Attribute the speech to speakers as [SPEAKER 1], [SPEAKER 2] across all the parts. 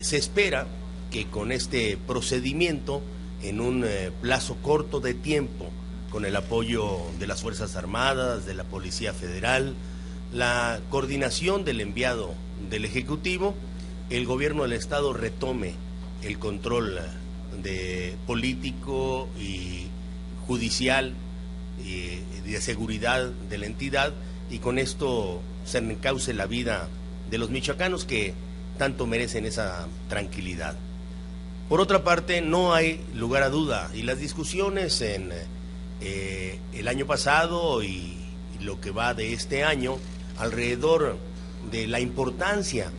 [SPEAKER 1] se espera que con este procedimiento, en un plazo corto de tiempo, con el apoyo de las Fuerzas Armadas, de la Policía Federal, la coordinación del enviado del Ejecutivo, el gobierno del Estado retome el control político y judicial y de seguridad de la entidad, y con esto se encauce la vida de los michoacanos que tanto merecen esa tranquilidad. Por otra parte, no hay lugar a duda, y las discusiones en el año pasado y lo que va de este año alrededor de la importancia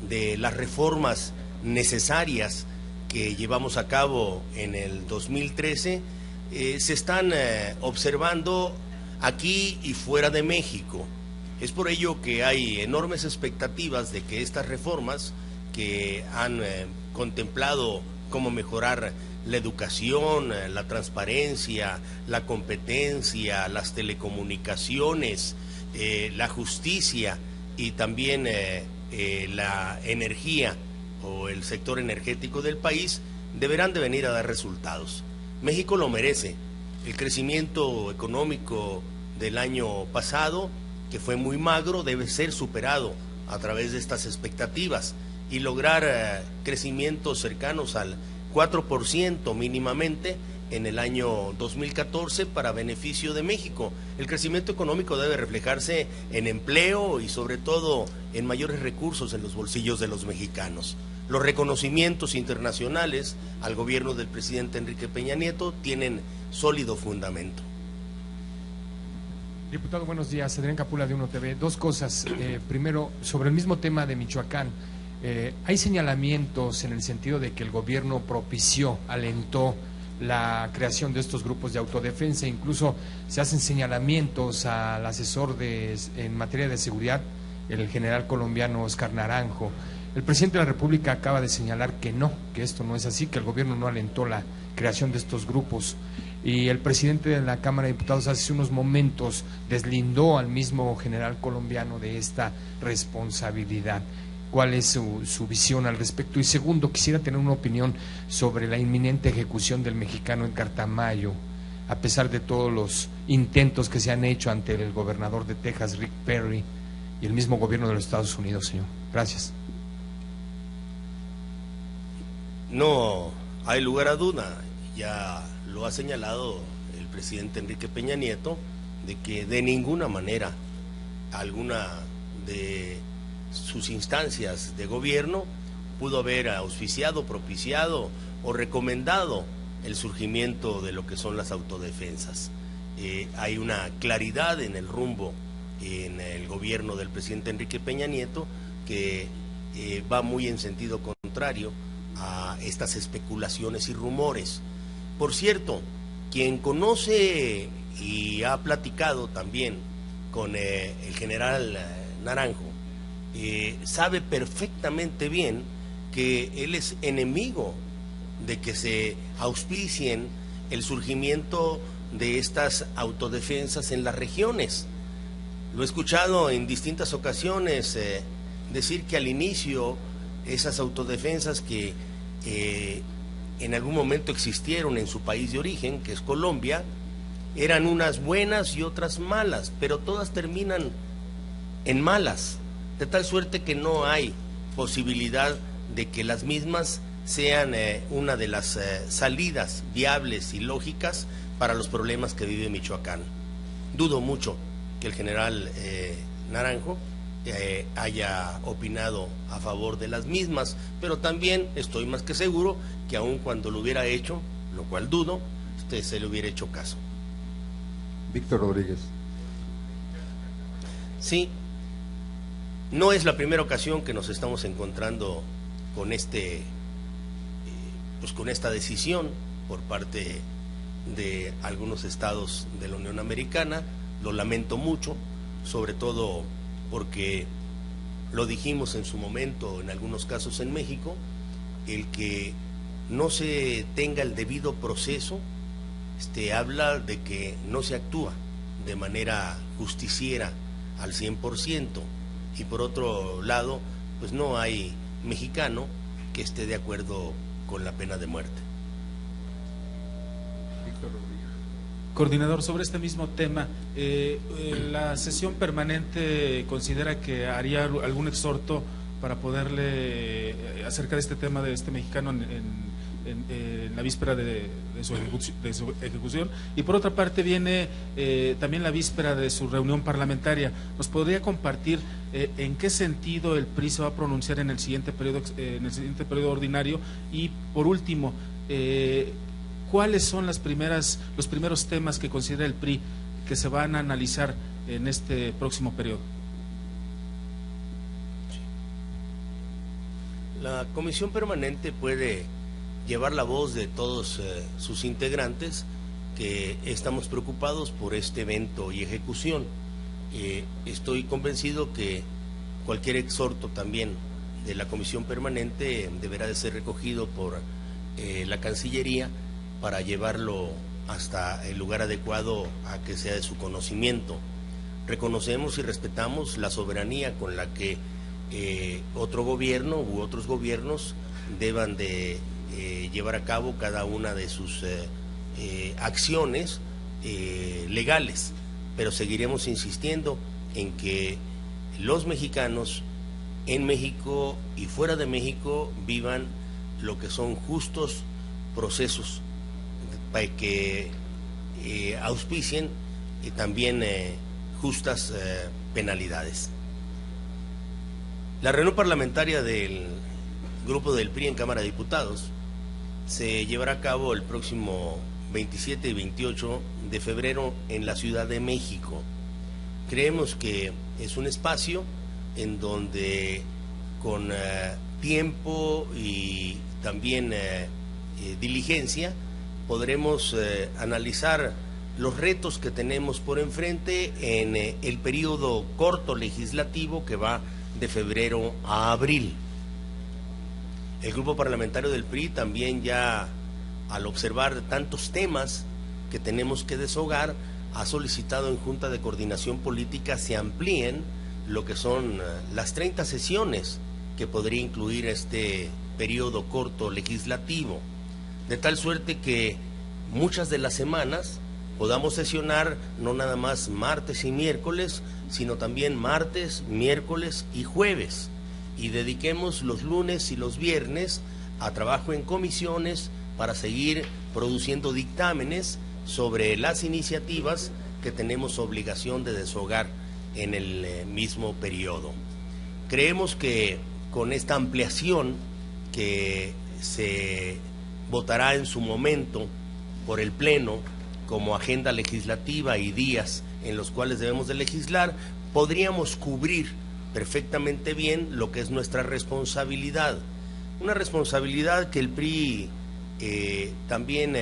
[SPEAKER 1] de las reformas necesarias que llevamos a cabo en el 2013 se están observando aquí y fuera de México. Es por ello que hay enormes expectativas de que estas reformas que han contemplado cómo mejorar la educación, la transparencia, la competencia, las telecomunicaciones, la justicia y también la energía o el sector energético del país, deberán de venir a dar resultados. México lo merece. El crecimiento económico del año pasado, que fue muy magro, debe ser superado a través de estas expectativas y lograr crecimientos cercanos al 4% mínimamente en el año 2014 para beneficio de México. El crecimiento económico debe reflejarse en empleo y sobre todo en mayores recursos en los bolsillos de los mexicanos. Los reconocimientos internacionales al gobierno del presidente Enrique Peña Nieto tienen sólido fundamento.
[SPEAKER 2] Diputado, buenos días. Adrián Capula de 1TV. Dos cosas. Primero, sobre el mismo tema de Michoacán. Hay señalamientos en el sentido de que el gobierno propició, alentó la creación de estos grupos de autodefensa. Incluso se hacen señalamientos al asesor en materia de seguridad, el general colombiano Oscar Naranjo. El presidente de la República acaba de señalar que no, que esto no es así, que el gobierno no alentó la creación de estos grupos. Y el presidente de la Cámara de Diputados hace unos momentos deslindó al mismo general colombiano de esta responsabilidad. ¿Cuál es su visión al respecto? Y segundo, quisiera tener una opinión sobre la inminente ejecución del mexicano en Cartamayo, a pesar de todos los intentos que se han hecho ante el gobernador de Texas, Rick Perry, y el mismo gobierno de los Estados Unidos, señor. Gracias.
[SPEAKER 1] No hay lugar a duda, ya lo ha señalado el presidente Enrique Peña Nieto, de que de ninguna manera alguna de sus instancias de gobierno pudo haber auspiciado, propiciado o recomendado el surgimiento de lo que son las autodefensas. Hay una claridad en el rumbo en el gobierno del presidente Enrique Peña Nieto que va muy en sentido contrario a estas especulaciones y rumores. Por cierto, quien conoce y ha platicado también con el general Naranjo, sabe perfectamente bien que él es enemigo de que se auspicien el surgimiento de estas autodefensas en las regiones. Lo he escuchado en distintas ocasiones decir que al inicio esas autodefensas que en algún momento existieron en su país de origen, que es Colombia, eran unas buenas y otras malas, pero todas terminan en malas, de tal suerte que no hay posibilidad de que las mismas sean una de las salidas viables y lógicas para los problemas que vive Michoacán. Dudo mucho que el general Naranjo haya opinado a favor de las mismas, pero también estoy más que seguro que aun cuando lo hubiera hecho, lo cual dudo, se le hubiera hecho caso.
[SPEAKER 3] Víctor Rodríguez.
[SPEAKER 1] Sí, no es la primera ocasión que nos estamos encontrando con con esta decisión por parte de algunos estados de la Unión Americana. Lo lamento mucho, sobre todo porque lo dijimos en su momento en algunos casos en México, el que no se tenga el debido proceso habla de que no se actúa de manera justiciera al 100%, y por otro lado pues no hay mexicano que esté de acuerdo con la pena de muerte.
[SPEAKER 3] Víctor Rodríguez.
[SPEAKER 4] Coordinador, sobre este mismo tema, la sesión permanente considera que haría algún exhorto para poderle acerca de este tema de este mexicano en la víspera de su ejecución, y por otra parte viene también la víspera de su reunión parlamentaria. ¿Nos podría compartir en qué sentido el PRI se va a pronunciar en el siguiente periodo ordinario? Y por último, ¿cuáles son los primeros temas que considera el PRI que se van a analizar en este próximo periodo?
[SPEAKER 1] La comisión permanente puede llevar la voz de todos sus integrantes, que estamos preocupados por este evento y ejecución. Estoy convencido que cualquier exhorto también de la comisión permanente deberá de ser recogido por la Cancillería para llevarlo hasta el lugar adecuado a que sea de su conocimiento. Reconocemos y respetamos la soberanía con la que otro gobierno u otros gobiernos deban de llevar a cabo cada una de sus acciones legales, pero seguiremos insistiendo en que los mexicanos en México y fuera de México vivan lo que son justos procesos para que auspicien también justas penalidades. La reunión parlamentaria del grupo del PRI en Cámara de Diputados se llevará a cabo el próximo 27 y 28 de febrero en la Ciudad de México. Creemos que es un espacio en donde con tiempo y también diligencia podremos analizar los retos que tenemos por enfrente en el periodo corto legislativo que va de febrero a abril. El grupo parlamentario del PRI también, ya al observar tantos temas que tenemos que deshogar, ha solicitado en Junta de Coordinación Política se amplíen lo que son las 30 sesiones que podría incluir este periodo corto legislativo, de tal suerte que muchas de las semanas podamos sesionar no nada más martes y miércoles, sino también martes, miércoles y jueves, y dediquemos los lunes y los viernes a trabajo en comisiones para seguir produciendo dictámenes sobre las iniciativas que tenemos obligación de deshogar en el mismo periodo. Creemos que con esta ampliación que se votará en su momento por el Pleno como agenda legislativa y días en los cuales debemos de legislar, podríamos cubrir perfectamente bien lo que es nuestra responsabilidad. Una responsabilidad que el PRI también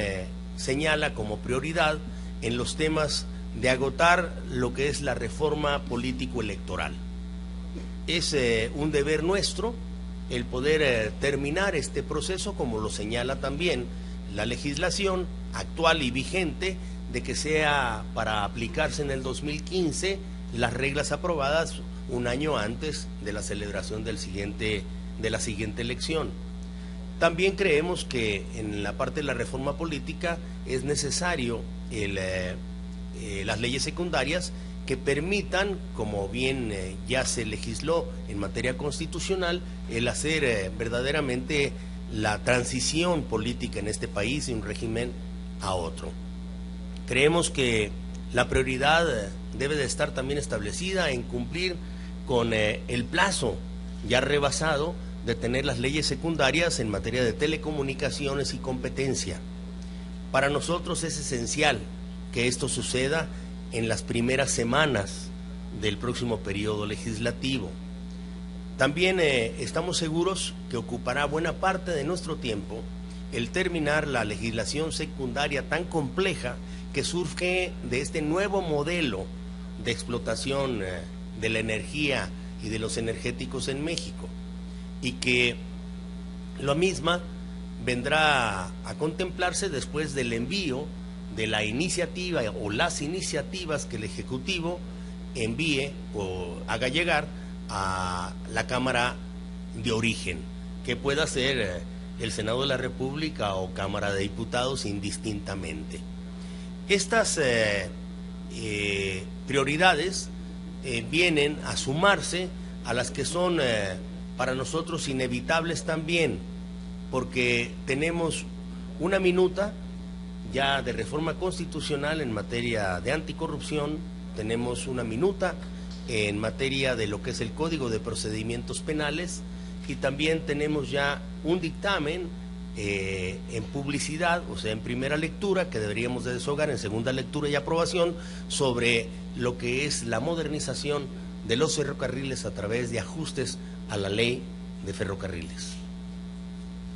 [SPEAKER 1] señala como prioridad en los temas de agotar lo que es la reforma político-electoral. Es un deber nuestro el poder terminar este proceso, como lo señala también la legislación actual y vigente, de que sea para aplicarse en el 2015 las reglas aprobadas un año antes de la celebración de la siguiente elección. También creemos que en la parte de la reforma política es necesario las leyes secundarias que permitan, como bien ya se legisló en materia constitucional, el hacer verdaderamente la transición política en este país de un régimen a otro. Creemos que la prioridad debe de estar también establecida en cumplir con el plazo ya rebasado de tener las leyes secundarias en materia de telecomunicaciones y competencia. Para nosotros es esencial que esto suceda en las primeras semanas del próximo periodo legislativo. También estamos seguros que ocupará buena parte de nuestro tiempo el terminar la legislación secundaria tan compleja que surge de este nuevo modelo de explotación de la energía y de los energéticos en México, y que la misma vendrá a contemplarse después del envío de la iniciativa o las iniciativas que el Ejecutivo envíe o haga llegar a la Cámara de origen. que pueda ser el Senado de la República o Cámara de Diputados indistintamente. Estas prioridades vienen a sumarse a las que son para nosotros inevitables también, porque tenemos una minuta ya de reforma constitucional en materia de anticorrupción, tenemos una minuta en materia de lo que es el Código de Procedimientos Penales, y también tenemos ya un dictamen en publicidad, o sea, en primera lectura, que deberíamos de deshogar en segunda lectura y aprobación, sobre lo que es la modernización de los ferrocarriles a través de ajustes a la ley de ferrocarriles.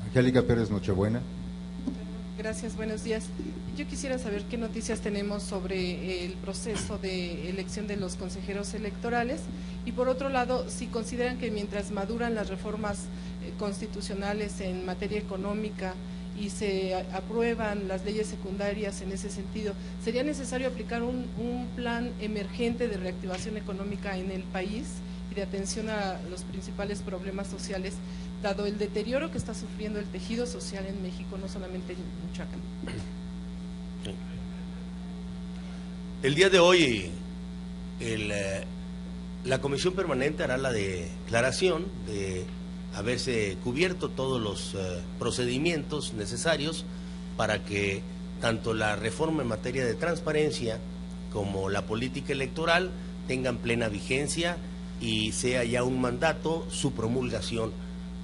[SPEAKER 3] Angélica Pérez Nochebuena.
[SPEAKER 5] Gracias, buenos días. Yo quisiera saber qué noticias tenemos sobre el proceso de elección de los consejeros electorales, y por otro lado, si consideran que mientras maduran las reformas constitucionales en materia económica y se aprueban las leyes secundarias en ese sentido, ¿sería necesario aplicar un plan emergente de reactivación económica en el país y de atención a los principales problemas sociales, dado el deterioro que está sufriendo el tejido social en México, no solamente en Michoacán?
[SPEAKER 1] El día de hoy la Comisión Permanente hará la declaración de haberse cubierto todos los procedimientos necesarios para que tanto la reforma en materia de transparencia como la política electoral tengan plena vigencia y sea ya un mandato su promulgación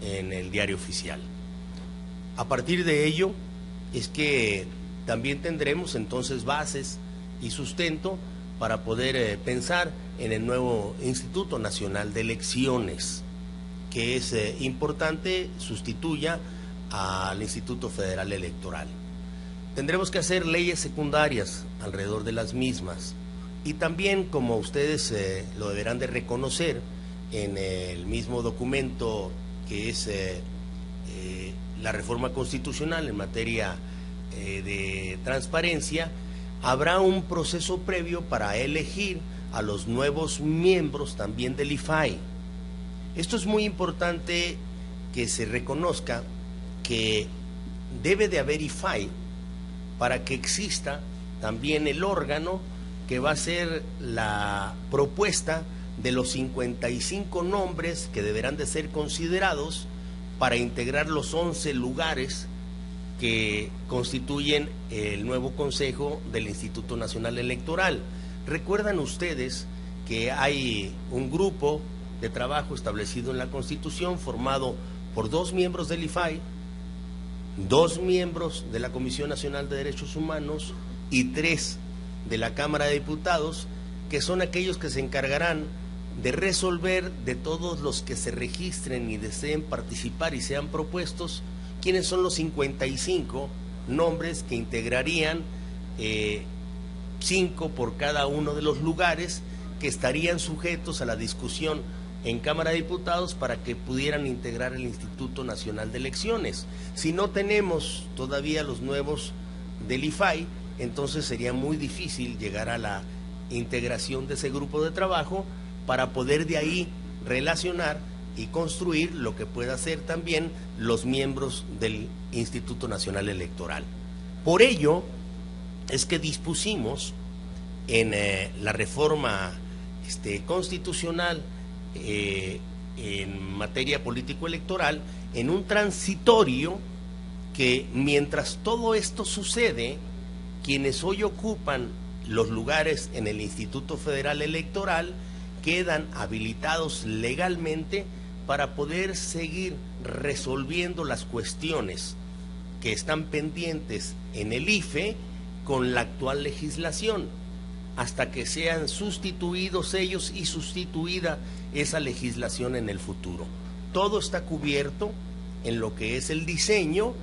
[SPEAKER 1] en el diario oficial. A partir de ello es que también tendremos entonces bases y sustento para poder pensar en el nuevo Instituto Nacional de Elecciones, que es importante sustituya al Instituto Federal Electoral. Tendremos que hacer leyes secundarias alrededor de las mismas, y también, como ustedes lo deberán de reconocer en el mismo documento que es la reforma constitucional en materia de transparencia, habrá un proceso previo para elegir a los nuevos miembros también del IFAI. Esto es muy importante que se reconozca que debe de haber IFAI para que exista también el órgano que va a ser la propuesta de los 55 nombres que deberán de ser considerados para integrar los 11 lugares que constituyen el nuevo Consejo del Instituto Nacional Electoral. Recuerdan ustedes que hay un grupo de trabajo establecido en la Constitución formado por 2 miembros del IFAI, 2 miembros de la Comisión Nacional de Derechos Humanos y 3 de la Cámara de Diputados, que son aquellos que se encargarán de resolver de todos los que se registren y deseen participar y sean propuestos, quiénes son los 55 nombres que integrarían 5 por cada uno de los lugares que estarían sujetos a la discusión en Cámara de Diputados para que pudieran integrar el Instituto Nacional de Elecciones. Si no tenemos todavía los nuevos del IFAI, entonces sería muy difícil llegar a la integración de ese grupo de trabajo para poder de ahí relacionar y construir lo que pueda ser también los miembros del Instituto Nacional Electoral. Por ello es que dispusimos en la reforma constitucional en materia político-electoral, en un transitorio que mientras todo esto sucede, quienes hoy ocupan los lugares en el Instituto Federal Electoral quedan habilitados legalmente para poder seguir resolviendo las cuestiones que están pendientes en el IFE con la actual legislación, hasta que sean sustituidos ellos y sustituida esa legislación en el futuro. Todo está cubierto en lo que es el diseño,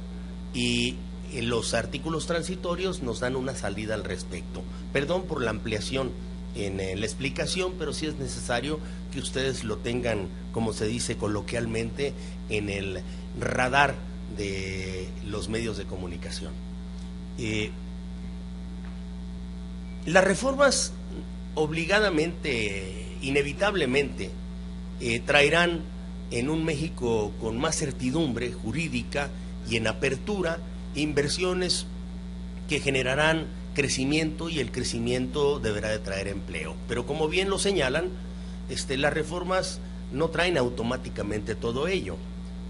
[SPEAKER 1] y los artículos transitorios nos dan una salida al respecto. Perdón por la ampliación en la explicación, pero sí es necesario que ustedes lo tengan, como se dice coloquialmente, en el radar de los medios de comunicación. Las reformas obligadamente, inevitablemente, traerán en un México con más certidumbre jurídica y en apertura, inversiones que generarán crecimiento, y el crecimiento deberá de traer empleo. Pero como bien lo señalan, las reformas no traen automáticamente todo ello.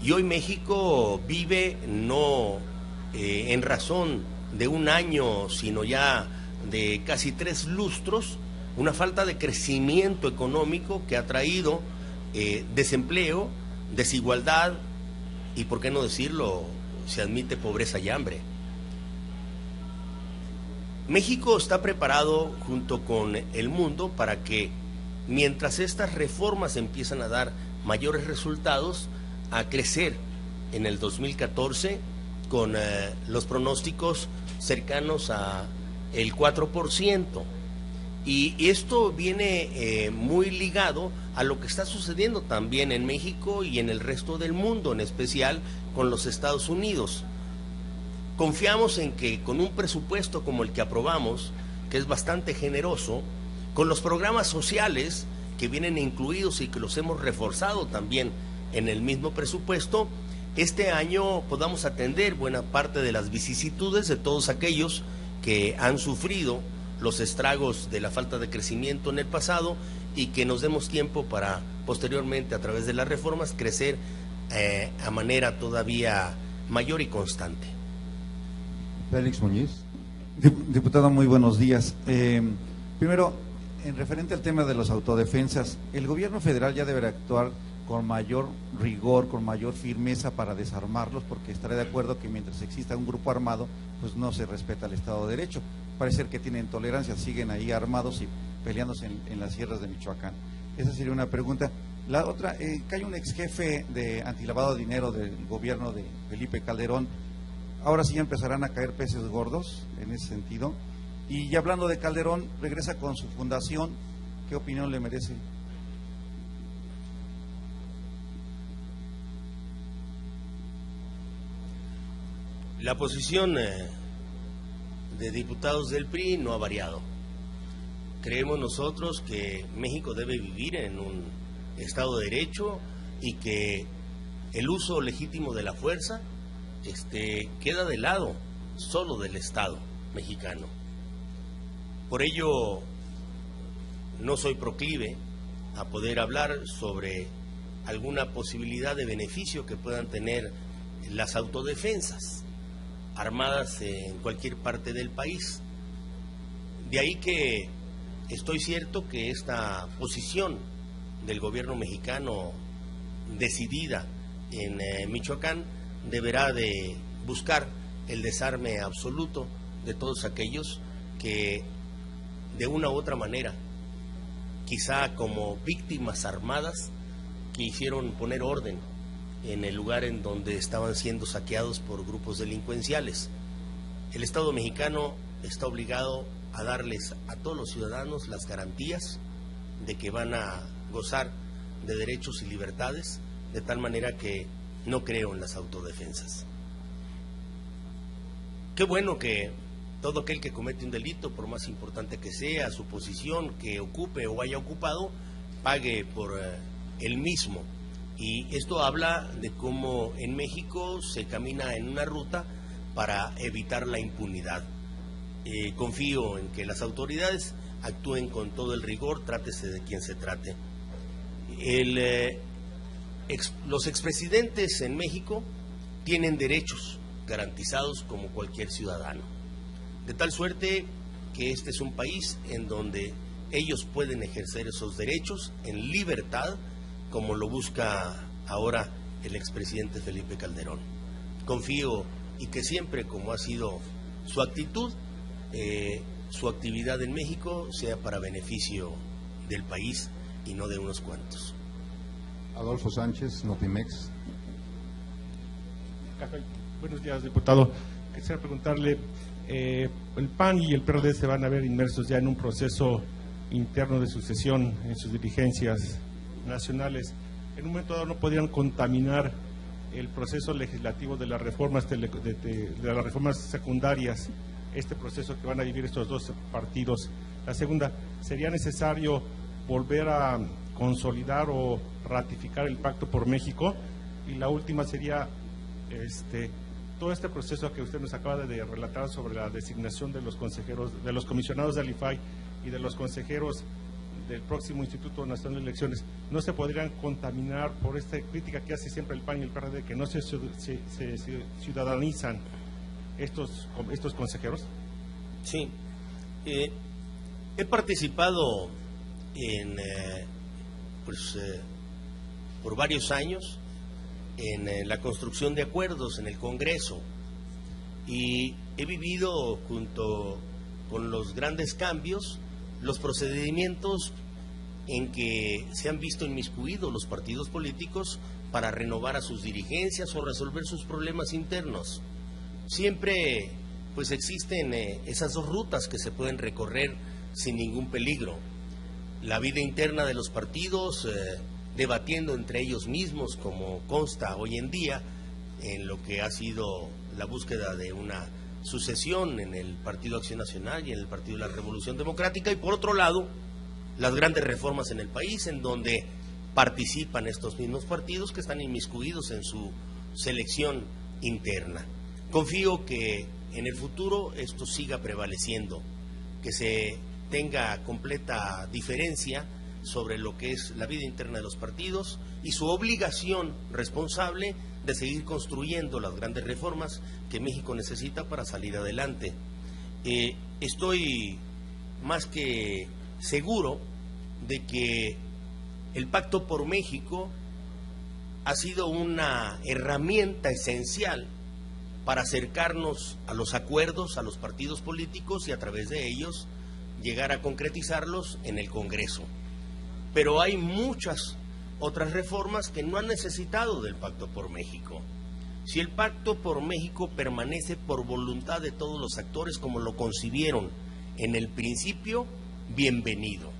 [SPEAKER 1] Y hoy México vive no en razón de un año, sino ya de casi 3 lustros, una falta de crecimiento económico que ha traído desempleo, desigualdad y, por qué no decirlo, se admite pobreza y hambre. México está preparado junto con el mundo para que, mientras estas reformas empiezan a dar mayores resultados, a crecer en el 2014 con los pronósticos cercanos a el 4%. Y esto viene muy ligado a lo que está sucediendo también en México y en el resto del mundo, en especial con los Estados Unidos. Confiamos en que con un presupuesto como el que aprobamos, que es bastante generoso, con los programas sociales que vienen incluidos y que los hemos reforzado también en el mismo presupuesto, este año podamos atender buena parte de las vicisitudes de todos aquellos que han sufrido los estragos de la falta de crecimiento en el pasado, y que nos demos tiempo para posteriormente, a través de las reformas, crecer a manera todavía mayor y constante.
[SPEAKER 3] Félix Muñiz.
[SPEAKER 6] Diputado, muy buenos días. Primero, en referente al tema de las autodefensas, el gobierno federal ya deberá actuar con mayor rigor, con mayor firmeza para desarmarlos, porque estaré de acuerdo que mientras exista un grupo armado, pues no se respeta el Estado de Derecho. Parece ser que tienen tolerancia, siguen ahí armados y peleándose en las sierras de Michoacán. Esa sería una pregunta. La otra, que hay un ex jefe de antilavado de dinero del gobierno de Felipe Calderón. Ahora sí ya empezarán a caer peces gordos en ese sentido. Y ya hablando de Calderón, regresa con su fundación. ¿Qué opinión le merece?
[SPEAKER 1] La posición de diputados del PRI no ha variado. Creemos nosotros que México debe vivir en un Estado de Derecho y que el uso legítimo de la fuerza queda de lado solo del Estado mexicano. Por ello, no soy proclive a poder hablar sobre alguna posibilidad de beneficio que puedan tener las autodefensas armadas en cualquier parte del país. De ahí que estoy cierto que esta posición del gobierno mexicano decidida en Michoacán deberá de buscar el desarme absoluto de todos aquellos que de una u otra manera, quizá como víctimas armadas, quisieron poner orden en el lugar en donde estaban siendo saqueados por grupos delincuenciales. El Estado mexicano está obligado a darles a todos los ciudadanos las garantías de que van a gozar de derechos y libertades, de tal manera que no creo en las autodefensas. Qué bueno que todo aquel que comete un delito, por más importante que sea su posición que ocupe o haya ocupado, pague por el mismo. Y esto habla de cómo en México se camina en una ruta para evitar la impunidad. Confío en que las autoridades actúen con todo el rigor, trátese de quien se trate. Los expresidentes en México tienen derechos garantizados como cualquier ciudadano, de tal suerte que este es un país en donde ellos pueden ejercer esos derechos en libertad, como lo busca ahora el expresidente Felipe Calderón. Confío y que siempre, como ha sido su actitud, su actividad en México sea para beneficio del país y no de unos cuantos.
[SPEAKER 3] Adolfo Sánchez, Notimex.
[SPEAKER 7] Buenos días, diputado. Quisiera preguntarle, el PAN y el PRD se van a ver inmersos ya en un proceso interno de sucesión en sus dirigencias nacionales. En un momento dado no podían contaminar el proceso legislativo de las reformas de las reformas secundarias, este proceso que van a vivir estos dos partidos. La segunda, ¿sería necesario volver a consolidar o ratificar el Pacto por México. Y la última sería todo este proceso que usted nos acaba de relatar sobre la designación de los consejeros, de los comisionados del IFAI y de los consejeros del próximo Instituto Nacional de Elecciones, ¿no se podrían contaminar por esta crítica que hace siempre el PAN y el PRD, que no se ciudadanizan estos consejeros?
[SPEAKER 1] Sí. He participado por varios años en la construcción de acuerdos en el Congreso y he vivido junto con los grandes cambios los procedimientos en que se han visto inmiscuidos los partidos políticos para renovar a sus dirigencias o resolver sus problemas internos. Siempre pues existen esas dos rutas que se pueden recorrer sin ningún peligro. La vida interna de los partidos, debatiendo entre ellos mismos, como consta hoy en día, en lo que ha sido la búsqueda de una sucesión en el Partido Acción Nacional y en el Partido de la Revolución Democrática, y por otro lado, las grandes reformas en el país, en donde participan estos mismos partidos que están inmiscuidos en su selección interna. Confío que en el futuro esto siga prevaleciendo, que se tenga completa diferencia sobre lo que es la vida interna de los partidos y su obligación responsable de seguir construyendo las grandes reformas que México necesita para salir adelante. Estoy más que seguro de que el Pacto por México ha sido una herramienta esencial para acercarnos a los acuerdos, a los partidos políticos y a través de ellos llegar a concretizarlos en el Congreso. Pero hay muchas otras reformas que no han necesitado del Pacto por México. Si el Pacto por México permanece por voluntad de todos los actores como lo concibieron en el principio, bienvenido.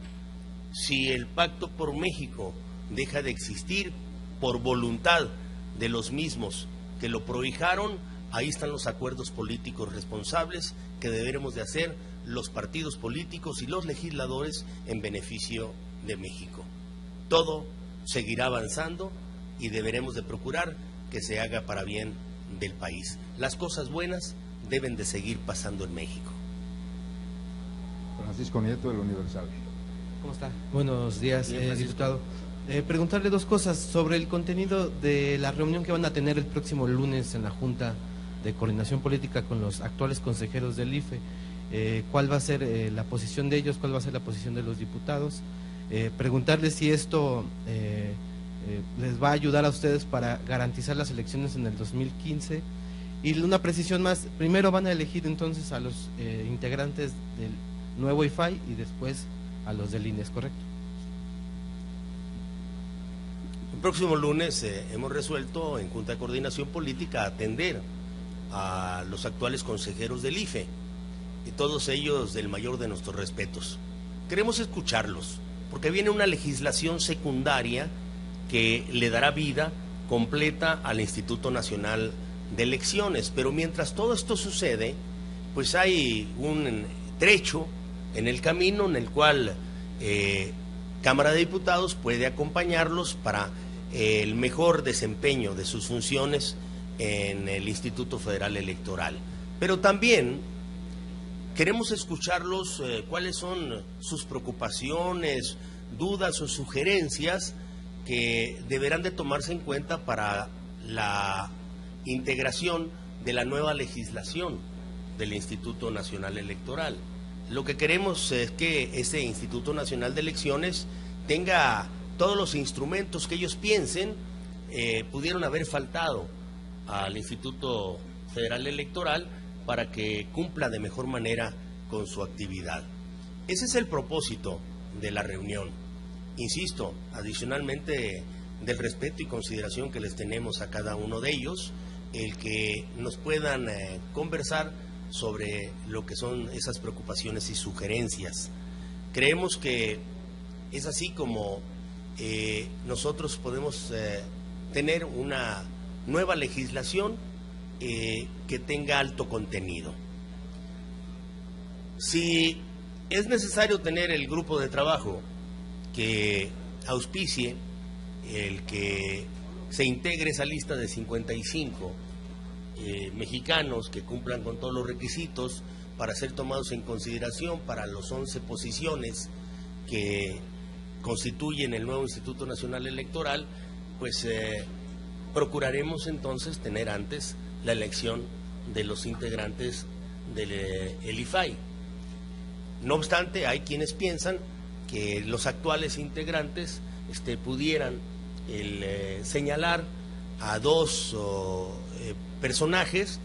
[SPEAKER 1] Si el Pacto por México deja de existir por voluntad de los mismos que lo prohijaron, ahí están los acuerdos políticos responsables que deberemos de hacer los partidos políticos y los legisladores en beneficio de México. Todo seguirá avanzando y deberemos de procurar que se haga para bien del país. Las cosas buenas deben de seguir pasando en México.
[SPEAKER 3] Francisco Nieto, del Universal.
[SPEAKER 8] ¿Cómo está? Buenos días,
[SPEAKER 1] Bien,
[SPEAKER 8] diputado. Preguntarle dos cosas sobre el contenido de la reunión que van a tener el próximo lunes en la Junta de Coordinación Política con los actuales consejeros del IFE. ¿Cuál va a ser la posición de ellos? ¿Cuál va a ser la posición de los diputados? Preguntarle si esto les va a ayudar a ustedes para garantizar las elecciones en el 2015. Y una precisión más, primero van a elegir entonces a los integrantes del nuevo IFAI y después a los del INE, ¿es correcto?
[SPEAKER 1] El próximo lunes hemos resuelto en Junta de Coordinación Política atender a los actuales consejeros del IFE y todos ellos del mayor de nuestros respetos. Queremos escucharlos porque viene una legislación secundaria que le dará vida completa al Instituto Nacional de Elecciones, pero mientras todo esto sucede, pues hay un trecho en el camino en el cual Cámara de Diputados puede acompañarlos para el mejor desempeño de sus funciones en el Instituto Federal Electoral. Pero también queremos escucharlos cuáles son sus preocupaciones, dudas o sugerencias que deberán de tomarse en cuenta para la integración de la nueva legislación del Instituto Nacional Electoral. Lo que queremos es que ese Instituto Nacional de Elecciones tenga todos los instrumentos que ellos piensen pudieron haber faltado al Instituto Federal Electoral para que cumpla de mejor manera con su actividad. Ese es el propósito de la reunión. Insisto, adicionalmente del respeto y consideración que les tenemos a cada uno de ellos, el que nos puedan conversar sobre lo que son esas preocupaciones y sugerencias. Creemos que es así como nosotros podemos tener una nueva legislación que tenga alto contenido. Si es necesario tener el grupo de trabajo que auspicie el que se integre esa lista de 55 mexicanos que cumplan con todos los requisitos para ser tomados en consideración para los 11 posiciones que constituyen el nuevo Instituto Nacional Electoral, pues procuraremos entonces tener antes la elección de los integrantes del IFAI. No obstante, hay quienes piensan que los actuales integrantes pudieran señalar a dos personajes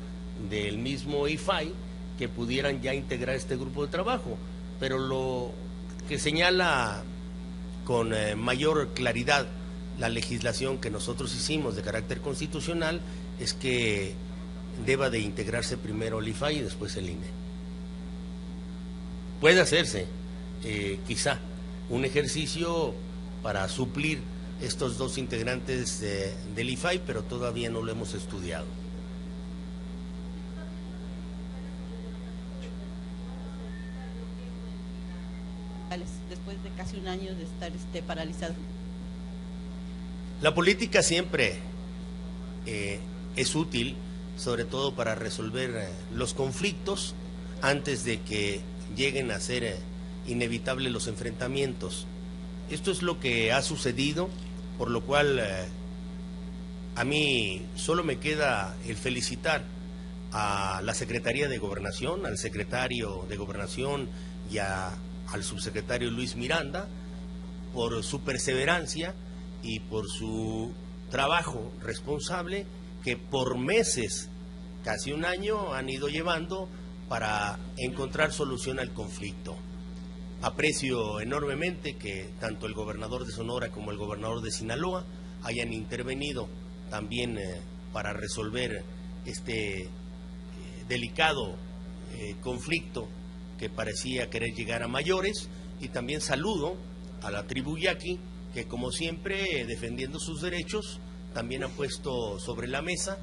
[SPEAKER 1] del mismo IFAI que pudieran ya integrar este grupo de trabajo, pero lo que señala con mayor claridad la legislación que nosotros hicimos de carácter constitucional es que deba de integrarse primero el IFAI y después el INE. Puede hacerse quizá un ejercicio para suplir estos dos integrantes del IFAI, pero todavía no lo hemos estudiado.
[SPEAKER 9] Después de casi un año de estar paralizado.
[SPEAKER 1] La política siempre es útil, sobre todo para resolver los conflictos antes de que lleguen a ser inevitables los enfrentamientos. Esto es lo que ha sucedido, por lo cual a mí solo me queda el felicitar a la Secretaría de Gobernación, al secretario de Gobernación y al subsecretario Luis Miranda por su perseverancia y por su trabajo responsable que por meses, casi un año, han ido llevando para encontrar solución al conflicto. Aprecio enormemente que tanto el gobernador de Sonora como el gobernador de Sinaloa hayan intervenido también para resolver este delicado conflicto que parecía querer llegar a mayores, y también saludo a la tribu yaqui que, como siempre, defendiendo sus derechos, también ha puesto sobre la mesa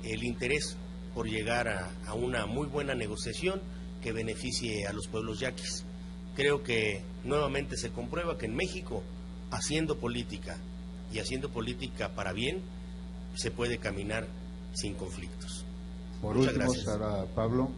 [SPEAKER 1] el interés por llegar a una muy buena negociación que beneficie a los pueblos yaquis. Creo que nuevamente se comprueba que en México, haciendo política y haciendo política para bien, se puede caminar sin conflictos.
[SPEAKER 3] Por
[SPEAKER 1] Muchas
[SPEAKER 3] último,
[SPEAKER 1] gracias.
[SPEAKER 3] Sara Pablo.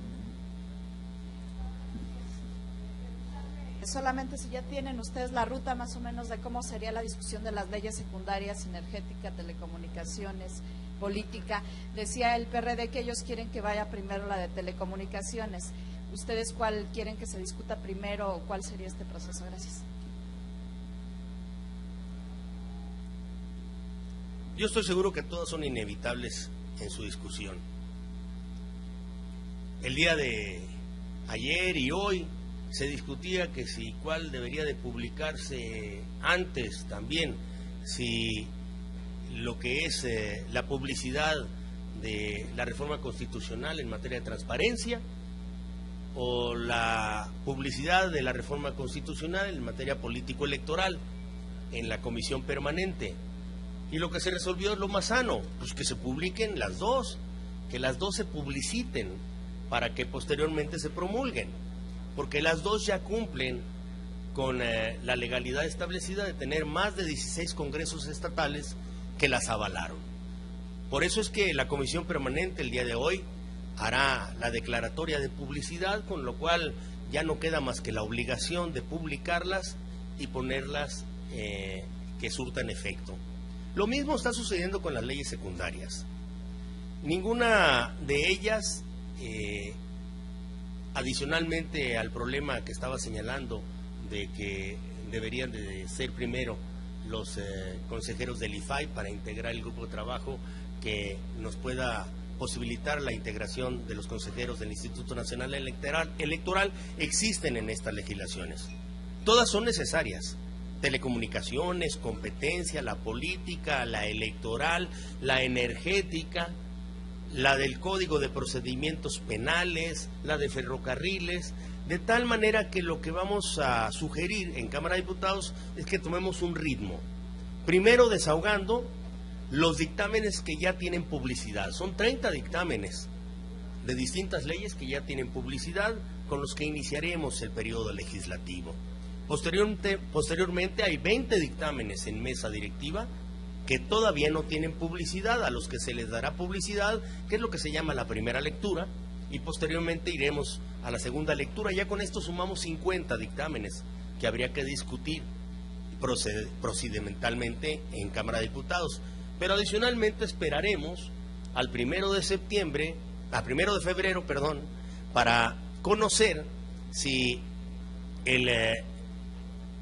[SPEAKER 10] Solamente si ya tienen ustedes la ruta más o menos de cómo sería la discusión de las leyes secundarias, energética, telecomunicaciones, política. Decía el PRD que ellos quieren que vaya primero la de telecomunicaciones. ¿Ustedes cuál quieren que se discuta primero o cuál sería este proceso? Gracias.
[SPEAKER 1] Yo estoy seguro que todas son inevitables en su discusión. El día de ayer y hoy se discutía que si cuál debería de publicarse antes también, si lo que es la publicidad de la reforma constitucional en materia de transparencia o la publicidad de la reforma constitucional en materia político-electoral en la comisión permanente. Y lo que se resolvió es lo más sano, pues que se publiquen las dos, que las dos se publiciten para que posteriormente se promulguen, porque las dos ya cumplen con la legalidad establecida de tener más de 16 congresos estatales que las avalaron. Por eso es que la comisión permanente el día de hoy hará la declaratoria de publicidad, con lo cual ya no queda más que la obligación de publicarlas y ponerlas que surtan efecto. Lo mismo está sucediendo con las leyes secundarias. Ninguna de ellas, adicionalmente al problema que estaba señalando de que deberían de ser primero los consejeros del IFAI para integrar el grupo de trabajo que nos pueda posibilitar la integración de los consejeros del Instituto Nacional Electoral, existen en estas legislaciones. Todas son necesarias: telecomunicaciones, competencia, la política, la electoral, la energética, la del Código de Procedimientos Penales, la de ferrocarriles, de tal manera que lo que vamos a sugerir en Cámara de Diputados es que tomemos un ritmo. Primero, desahogando los dictámenes que ya tienen publicidad. Son 30 dictámenes de distintas leyes que ya tienen publicidad, con los que iniciaremos el periodo legislativo. Posteriormente hay 20 dictámenes en mesa directiva que todavía no tienen publicidad, a los que se les dará publicidad, que es lo que se llama la primera lectura, y posteriormente iremos a la segunda lectura. Ya con esto sumamos 50 dictámenes que habría que discutir procedimentalmente en Cámara de Diputados. Pero adicionalmente esperaremos al 1 de febrero, para conocer si el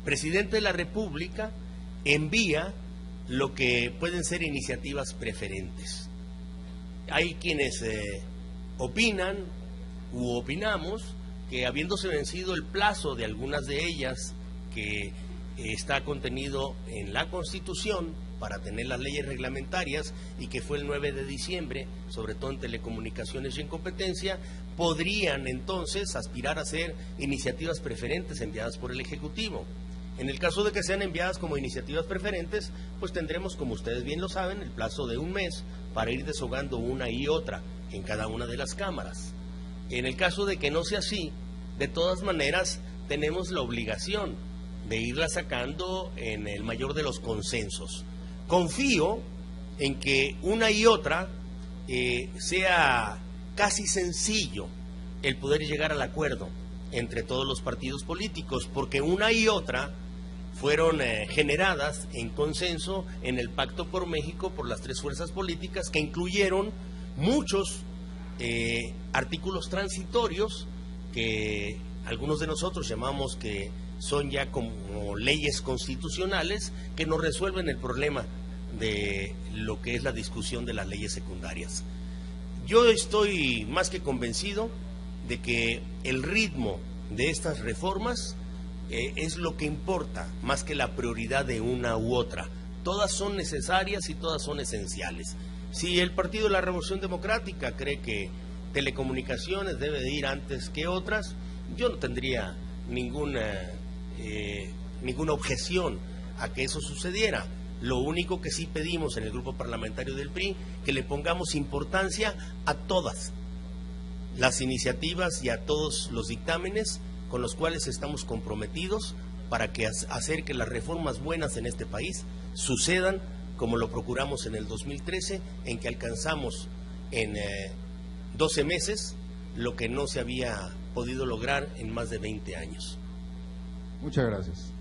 [SPEAKER 1] presidente de la República envía lo que pueden ser iniciativas preferentes. Hay quienes opinan u opinamos que, habiéndose vencido el plazo de algunas de ellas que está contenido en la Constitución para tener las leyes reglamentarias, y que fue el 9 de diciembre, sobre todo en telecomunicaciones y en competencia, podrían entonces aspirar a ser iniciativas preferentes enviadas por el Ejecutivo. En el caso de que sean enviadas como iniciativas preferentes, pues tendremos, como ustedes bien lo saben, el plazo de un mes para ir deshogando una y otra en cada una de las cámaras. En el caso de que no sea así, de todas maneras tenemos la obligación de irla sacando en el mayor de los consensos. Confío en que una y otra sea casi sencillo el poder llegar al acuerdo entre todos los partidos políticos, porque una y otra fueron generadas en consenso en el Pacto por México por las tres fuerzas políticas, que incluyeron muchos artículos transitorios que algunos de nosotros llamamos que son ya como leyes constitucionales, que nos resuelven el problema de lo que es la discusión de las leyes secundarias. Yo estoy más que convencido de que el ritmo de estas reformas es lo que importa, más que la prioridad de una u otra. Todas son necesarias y todas son esenciales. Si el Partido de la Revolución Democrática cree que telecomunicaciones debe de ir antes que otras, yo no tendría ninguna objeción a que eso sucediera. Lo único que sí pedimos en el grupo parlamentario del PRI, que le pongamos importancia a todas las iniciativas y a todos los dictámenes con los cuales estamos comprometidos para que hacer que las reformas buenas en este país sucedan como lo procuramos en el 2013, en que alcanzamos en 12 meses lo que no se había podido lograr en más de 20 años.
[SPEAKER 3] Muchas gracias.